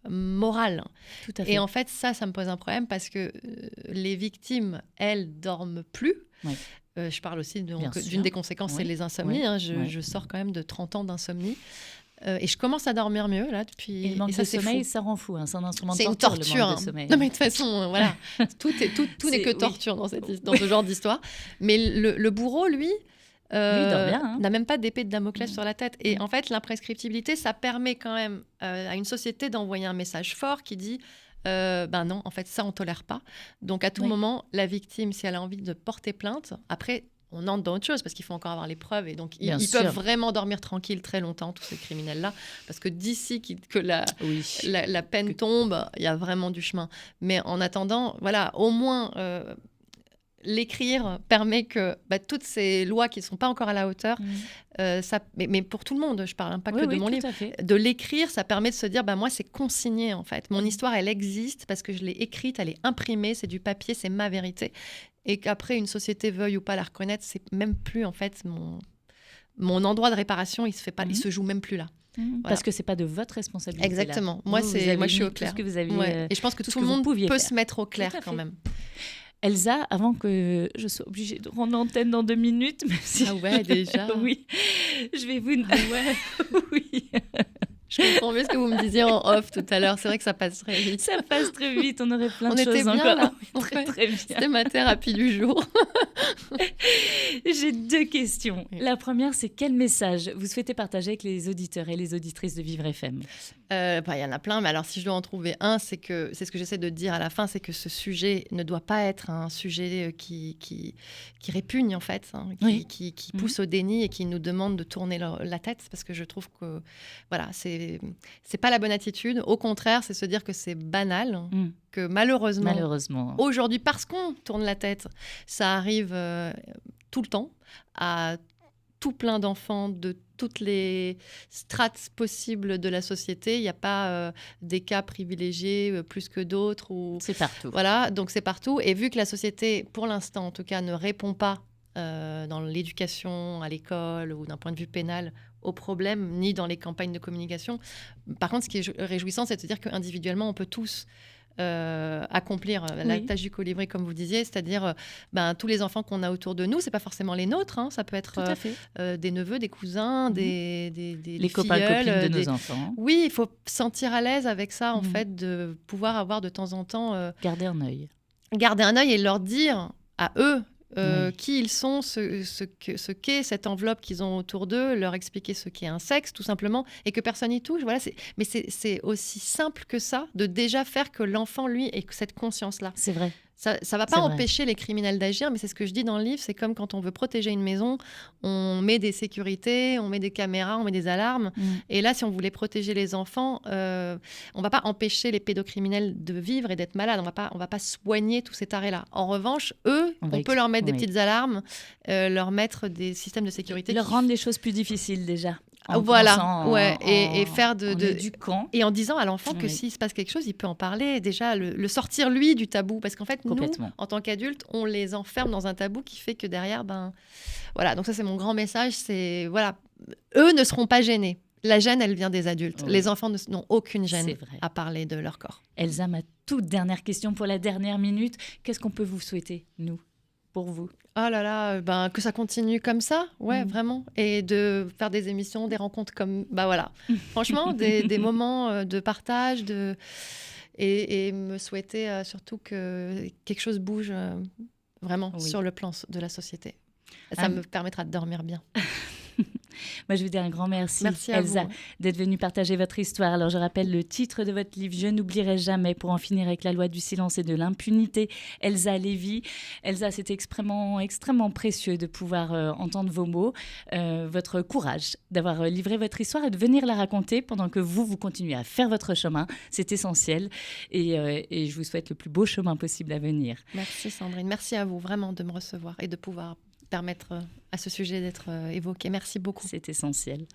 morale. Tout à fait. Et en fait, ça me pose un problème parce que les victimes, elles, dorment plus. Je parle aussi d'une des conséquences, c'est les insomnies. Je sors quand même de 30 ans d'insomnie. Et je commence à dormir mieux, là, depuis... Et le manque de sommeil, ça rend fou. C'est un instrument de torture. C'est une torture. Le manque de sommeil. Non, mais de toute façon, voilà. Tout n'est que torture dans ce genre d'histoire. Mais le bourreau, lui... n'a même pas d'épée de Damoclès sur la tête. Et en fait, l'imprescriptibilité, ça permet quand même à une société d'envoyer un message fort qui dit... non, en fait, ça, on ne tolère pas. Donc, à tout moment, la victime, si elle a envie de porter plainte, après, on entre dans autre chose parce qu'il faut encore avoir les preuves. Et donc, ils peuvent vraiment dormir tranquille très longtemps, tous ces criminels-là. Parce que d'ici que la peine tombe, il y a vraiment du chemin. Mais en attendant, voilà, au moins... l'écrire permet que toutes ces lois qui ne sont pas encore à la hauteur, mais pour tout le monde, je parle pas que de mon livre, de l'écrire, ça permet de se dire, moi, c'est consigné, en fait. Mon histoire, elle existe parce que je l'ai écrite, elle est imprimée, c'est du papier, c'est ma vérité. Et qu'après, une société veuille ou pas la reconnaître, c'est même plus, en fait, mon endroit de réparation, il se joue même plus là. Voilà. Parce que c'est pas de votre responsabilité. Exactement. Là. Moi, je suis au clair. Que vous aviez, et je pense que tout le monde peut se mettre au clair quand même. Elsa, avant que je sois obligée de rendre l'antenne dans 2 minutes, même si... Ah ouais, déjà. Oui, je vais vous... oui. Je comprends mieux ce que vous me disiez en off tout à l'heure. C'est vrai que ça passe très vite. Ça passe très vite, on aurait plein de choses était bien, encore. Là. Très, très bien. C'était ma thérapie du jour. J'ai 2 questions. Oui. La première, c'est quel message vous souhaitez partager avec les auditeurs et les auditrices de Vivre FM ? Y en a plein, mais alors si je dois en trouver un, c'est ce que j'essaie de dire à la fin, c'est que ce sujet ne doit pas être un sujet qui répugne en fait, qui pousse au déni et qui nous demande de tourner la tête, parce que je trouve que voilà, c'est pas la bonne attitude. Au contraire, c'est se dire que c'est banal, que malheureusement, aujourd'hui, parce qu'on tourne la tête, ça arrive tout le temps à tout plein d'enfants de toutes les strates possibles de la société. Il n'y a pas des cas privilégiés plus que d'autres. C'est partout. Voilà, donc c'est partout. Et vu que la société, pour l'instant en tout cas, ne répond pas dans l'éducation, à l'école ou d'un point de vue pénal aux problèmes, ni dans les campagnes de communication. Par contre, ce qui est réjouissant, c'est de se dire qu'individuellement, on peut tous accomplir la tâche du colibri, comme vous disiez, c'est-à-dire tous les enfants qu'on a autour de nous, c'est pas forcément les nôtres, ça peut être des neveux, des cousins, des les copains copines de nos enfants. Oui, il faut se sentir à l'aise avec ça, en fait, de pouvoir avoir de temps en temps garder un œil et leur dire à eux qui ils sont, ce qu'est cette enveloppe qu'ils ont autour d'eux, leur expliquer ce qu'est un sexe, tout simplement, et que personne n'y touche. Voilà, mais c'est aussi simple que ça, de déjà faire que l'enfant, lui, ait cette conscience-là. C'est vrai. Ça ne va pas empêcher les criminels d'agir, mais c'est ce que je dis dans le livre, c'est comme quand on veut protéger une maison, on met des sécurités, on met des caméras, on met des alarmes. Et là, si on voulait protéger les enfants, on ne va pas empêcher les pédocriminels de vivre et d'être malades. On va pas soigner tous ces tarés-là. En revanche, eux, on peut leur mettre des petites alarmes, leur mettre des systèmes de sécurité. Leur rendre les choses plus difficiles déjà. Voilà, et faire éduquant. Et en disant à l'enfant que s'il se passe quelque chose, il peut en parler, déjà le sortir lui du tabou, parce qu'en fait nous, en tant qu'adultes, on les enferme dans un tabou qui fait que derrière, voilà. Donc ça, c'est mon grand message, c'est voilà, eux ne seront pas gênés. La gêne, elle vient des adultes. Les enfants n'ont aucune gêne à parler de leur corps. Elsa, ma toute dernière question pour la dernière minute, qu'est-ce qu'on peut vous souhaiter, nous, pour vous? Oh là là, que ça continue comme ça, vraiment. Et de faire des émissions, des rencontres comme... voilà. Franchement, des moments de partage, et me souhaiter surtout que quelque chose bouge vraiment sur le plan de la société. Ça me permettra de dormir bien. Moi, je vous dis un grand merci à Elsa, vous. D'être venue partager votre histoire. Alors, je rappelle le titre de votre livre, « Je n'oublierai jamais, pour en finir avec la loi du silence et de l'impunité », Elsa Lévy. Elsa, c'était extrêmement, extrêmement précieux de pouvoir entendre vos mots, votre courage d'avoir livré votre histoire et de venir la raconter pendant que vous continuez à faire votre chemin. C'est essentiel et je vous souhaite le plus beau chemin possible à venir. Merci Sandrine, merci à vous vraiment de me recevoir et de pouvoir permettre à ce sujet d'être évoqué. Merci beaucoup. C'est essentiel.